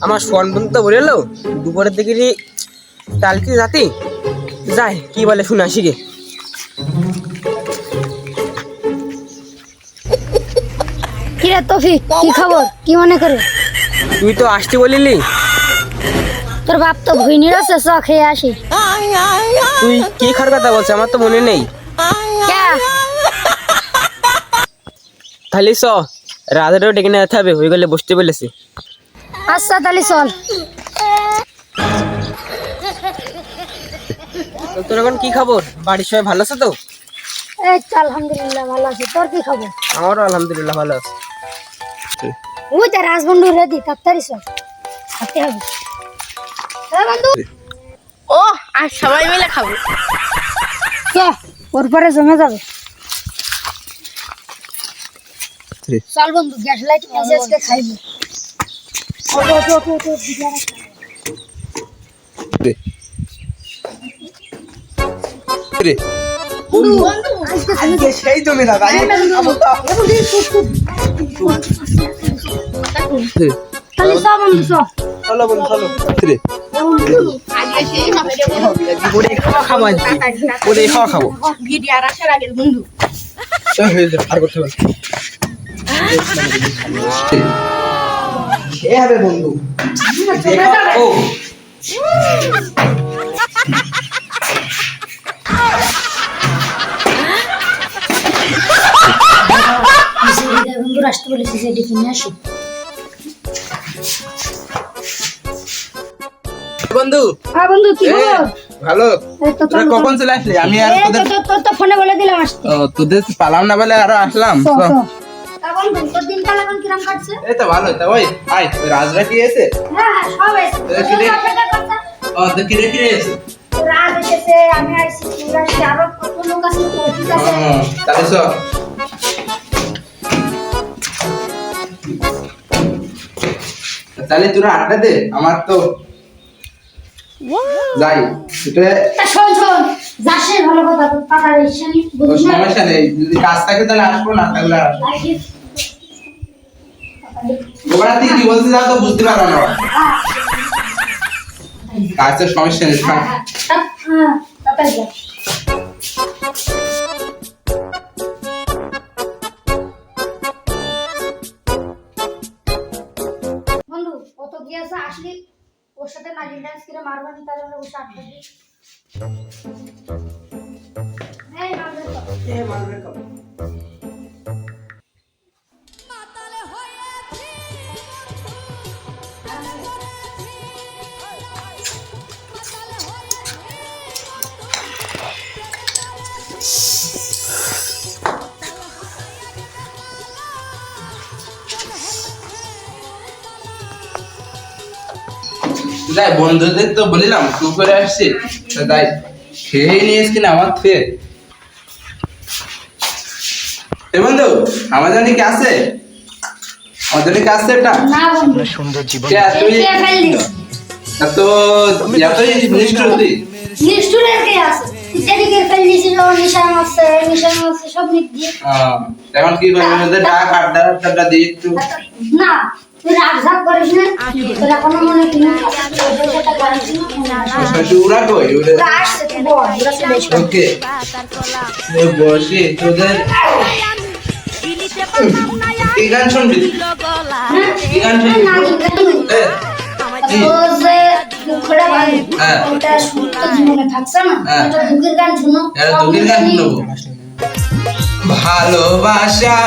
আমার ফোন বন্ধু তো বলে এলো দুপুরের দিকে কালকে রাতে যাই কি বলে শুনে আসি গে। কি রে তৌফিক, কি খবর? কি মনে করে? তুই তো আসতে বলিলি। তোর বাপ তো ভুইনির আছে, চ খেয়ে আসি। তুই কি খার কথা বলছিস? আমার তো মনে নেই। ক্যা? তাহলে চ রাজারও ডেকে নিয়ে যেতে হবে, হয়ে গেলে বসতে বলেছি। আচ্ছা তাহলে চল। তো তোর এখন কি খবর? বাড়ির সবাই ভালো আছে তো? এই তো আলহামদুলিল্লাহ ভালো আছি। তোর কি খবর? আমারও আলহামদুলিল্লাহ ভালো আছে। ওই তো রাজবন্ধু রেডি, তাড়াতাড়ি চল, খাতে হবে। এ বন্ধু, ও আর সবাই মিলে খাবো। চ ওর পরে জমে যাবে। চল বন্ধু, গ্যাস লাইট মেজে আজকে খাইবো। আজকে সেই জমি না তাহলে চ বন্ধু চ। চলো বন্ধু চলো। আজকে সেই হবে রে বন্ধু। ওরে খাওয়া খাবো আজকে, ওরে খাওয়া খাবো। ভিডিও আর আসার আগে বন্ধু হয়ে যাবে আর করতে পারছি। খেয়ে হবে বন্ধু। ও বন্ধু আসতে বলেছি যে ডেকে নিয়ে আসো। বন্ধু হ্যাঁ বন্ধু, কি খবর? ভালো। এই তো তোরা কখন চলে আসলি? আমি আর তোদের তো ফোনে বলে দিলাম আসতে। তোদের পালাম না বলে আরো আসলাম। চ, চ। তা বন্ধু, তোর দিনকাল এখন কিরম কাটছে? এই তো ভালো। তা ওই আয় ওই রাজরা কি এসে? হ্যাঁ সব এসে। কি রে? অপেক্ষা করছে। তো কি রে এসে? রাত এসেছে, আমি আসছি, তোমরা আসছি, আরো কত লোক আছে, তৌফিক আছে। তাহলে চল। তাহলে তোরা আড্ডা দে, আমার তো যাই। তা শোন শোন, যাসে ভালো কথা, তোর টাকা এসে নি, বুঝিস না? সমস্যা নেই, যদি কাজ থাকে তাহলে আসবো, না থাকলে আর আসবো। ওরা তুই কি বলতে যাও তো বুঝতে পারো না। কাজের সমস্যা নেই। তাড়াতাড়ি যা। বন্ধু কত কি আছে, আসলি ওর সাথে নাগিন ডান্স করে মারবানি, তাহলে বসে আটকে দিই। এই মারবে তো। যাই বন্ধুদের তো বলিলাম তুই করে আসছি, তাই খেয়ে নিয়ে এসছি না আমার থেকে। এ বন্ধু আমার জন্য কি আছে? আমার জন্য কি আছে এটা? না বন্ধু, সুন্দর জীবন কে তুই কে ফেললিস? এত এতই নিষ্ঠুর তুই? নিষ্ঠুরের কে আছে? তুই যেদিকে ফেললিস, নিশান আছে, সব দিক দিয়ে। এখন কি করবি? ওদের ডাক আড্ডা টাড্ডা দিয়ে একটু না, তুই রাগ করিস না, তোর এখনো মনে কিনা সেটা গাড়ি ওরা কই ওরা? আসছে, তুই বল, ওরা চলে এসো। ওকে বসে তোদের কি গান শুনবি? কি গান শুনবি? এ, কি? তোর যে দুঃখটা ভাই, হ্যাঁ। ওটা শুনতে জীবনে থাকছে না, হ্যাঁ। ওটা দুঃখের গান শুনো। এরা দুঃখের গান শুনবো? ভালোবাসা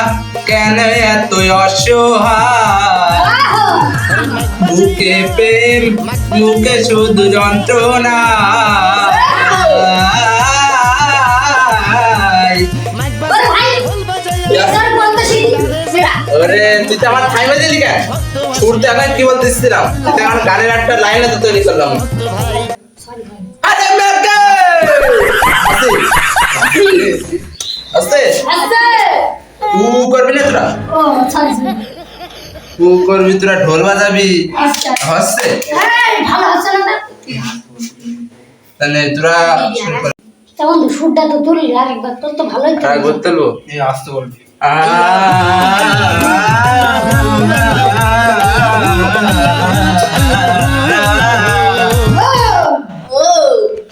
কেন এত অসহায়, বুকে প্রেম মুখে শুধু যন্ত্রণা। ওরে ভাই, তোর বলতে শিখি। ওরে তুই তো আমার টাইমে দিলি কেন? শুরুতে এখন কি বলতেছিলাম? তুই তো আমার গানের একটা লাইন তো তৈরি করলাম। সরি ভাই। আরে মেকে আস্তে আস্তে। তু করবি না তোরা? ও সরি সরি। তু করবি, তোরা ঢোল বাজাবি। আচ্ছা। হচ্ছে এই ভালো হচ্ছে না তো? তাহলে তোরা শুরু কর। তা বন্ধু, সুরটা তো তুলি আরেকবার, তোর তো ভালোই তো। আর বলতে এই আসতে বলবি।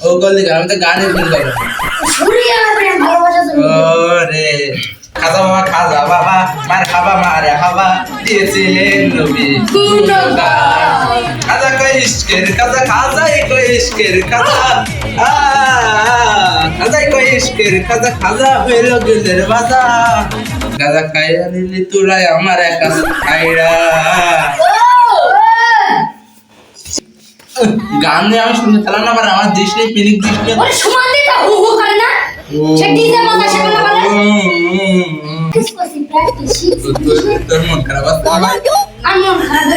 ও গলি আমি তো গানের ফিল করবো শুনিয়ে আমার প্রেম ভালোবাসা তুমি ওরে খাজা বাবা খাজা বাবা মার খাবা মারে খাবা দিয়েছিলেন নবী গুণগান খাজা কই ইশকের খাজা খাজাই কই ইশকের খাজা খাজাই কই ইশকের খাজা খাজা হইল গেলের বাজা গাজা খাইয়া নিলি তুলাই আমার একা খাইরা গান নিয়ে আমি শুনতে পেলাম না, আবার আমার দিস নেই পিলিক দিস নেই ওরে সুমান দিতা হু হু করে না সে ডিজে মজা সে না বলে কিসকো সি প্র্যাকটিস তোর মন খারাপ আছে আমার খারাপ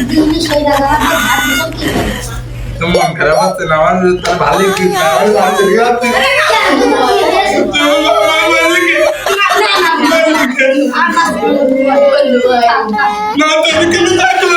দিন সেই দাদা হাত সব কি তোর মন খারাপ আছে না, আমার তোর ভালো কি না আমার ভালো কি আছে না তুমি কেন দেখলে